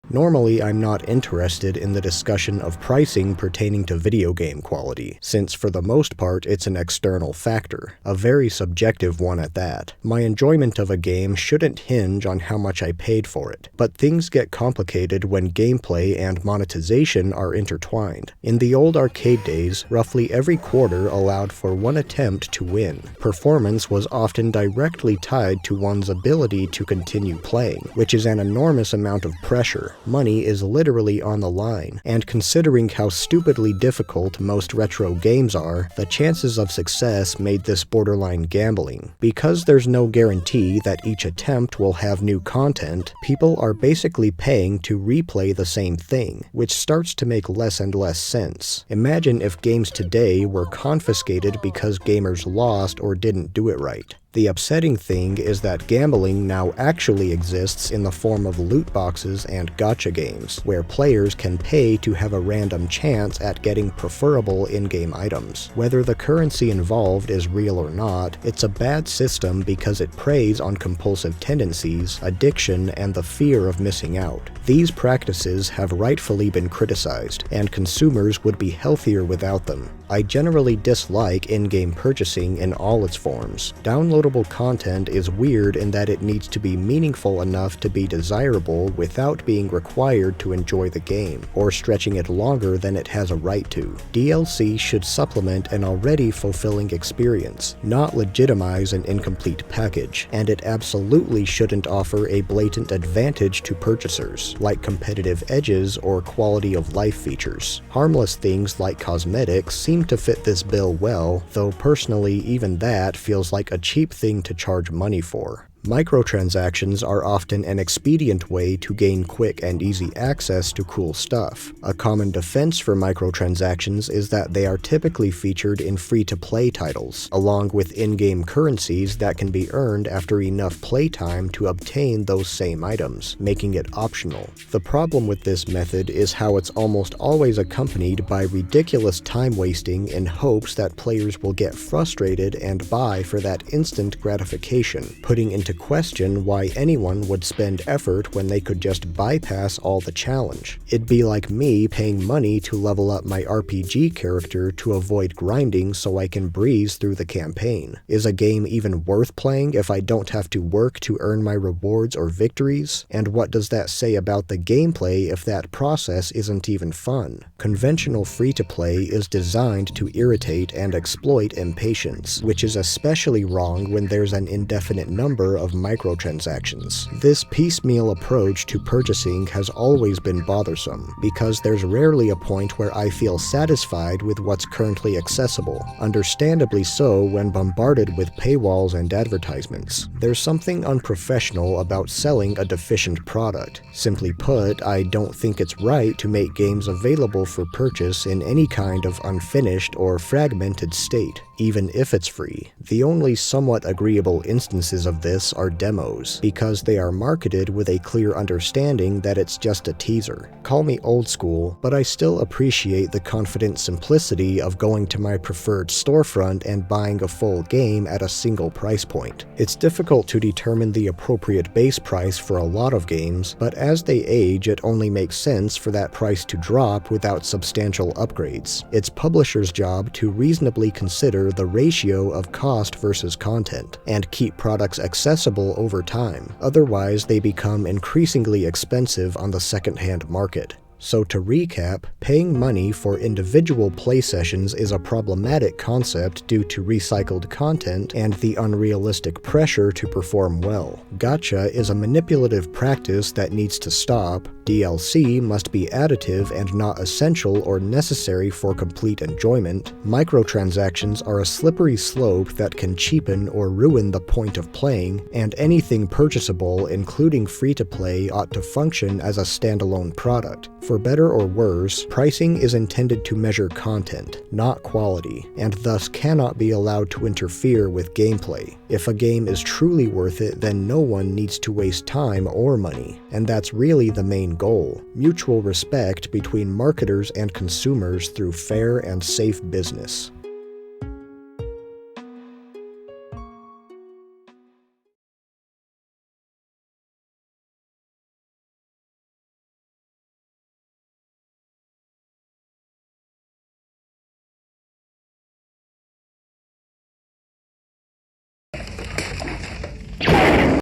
Normally, I'm not interested in the discussion of pricing pertaining to video game quality, since for the most part it's an external factor, a very subjective one at that. My enjoyment of a game shouldn't hinge on how much I paid for it, but things get complicated when gameplay and monetization are intertwined. In the old arcade days, roughly every quarter allowed for one attempt to win. Performance was often directly tied to one's ability to continue playing, which is an enormous amount of pressure. Money is literally on the line, and considering how stupidly difficult most retro games are, the chances of success made this borderline gambling. Because there's no guarantee that each attempt will have new content, people are basically paying to replay the same thing, which starts to make less and less sense. Imagine if games today were confiscated because gamers lost or didn't do it right. The upsetting thing is that gambling now actually exists in the form of loot boxes and gacha games, where players can pay to have a random chance at getting preferable in-game items. Whether the currency involved is real or not, it's a bad system because it preys on compulsive tendencies, addiction, and the fear of missing out. These practices have rightfully been criticized, and consumers would be healthier without them. I generally dislike in-game purchasing in all its forms. Downloadable content is weird in that it needs to be meaningful enough to be desirable without being required to enjoy the game, or stretching it longer than it has a right to. DLC should supplement an already fulfilling experience, not legitimize an incomplete package, and it absolutely shouldn't offer a blatant advantage to purchasers, like competitive edges or quality of life features. Harmless things like cosmetics seem to fit this bill well, though personally even that feels like a cheap thing to charge money for. Microtransactions are often an expedient way to gain quick and easy access to cool stuff. A common defense for microtransactions is that they are typically featured in free-to-play titles, along with in-game currencies that can be earned after enough playtime to obtain those same items, making it optional. The problem with this method is how it's almost always accompanied by ridiculous time wasting in hopes that players will get frustrated and buy for that instant gratification, putting into question why anyone would spend effort when they could just bypass all the challenge. It'd be like me paying money to level up my RPG character to avoid grinding so I can breeze through the campaign. Is a game even worth playing if I don't have to work to earn my rewards or victories? And what does that say about the gameplay if that process isn't even fun? Conventional free-to-play is designed to irritate and exploit impatience, which is especially wrong when there's an indefinite number of microtransactions. This piecemeal approach to purchasing has always been bothersome, because there's rarely a point where I feel satisfied with what's currently accessible, understandably so when bombarded with paywalls and advertisements. There's something unprofessional about selling a deficient product. Simply put, I don't think it's right to make games available for purchase in any kind of unfinished or fragmented state, even if it's free. The only somewhat agreeable instances of this are demos, because they are marketed with a clear understanding that it's just a teaser. Call me old school, but I still appreciate the confident simplicity of going to my preferred storefront and buying a full game at a single price point. It's difficult to determine the appropriate base price for a lot of games, but as they age, it only makes sense for that price to drop without substantial upgrades. It's publishers' job to reasonably consider the ratio of cost versus content, and keep products accessible over time. Otherwise, they become increasingly expensive on the second-hand market. So to recap, paying money for individual play sessions is a problematic concept due to recycled content and the unrealistic pressure to perform well. Gacha is a manipulative practice that needs to stop. DLC must be additive and not essential or necessary for complete enjoyment. Microtransactions are a slippery slope that can cheapen or ruin the point of playing, and anything purchasable, including free-to-play, ought to function as a standalone product. For better or worse, pricing is intended to measure content, not quality, and thus cannot be allowed to interfere with gameplay. If a game is truly worth it, then no one needs to waste time or money, and that's really the main goal: mutual respect between marketers and consumers through fair and safe business.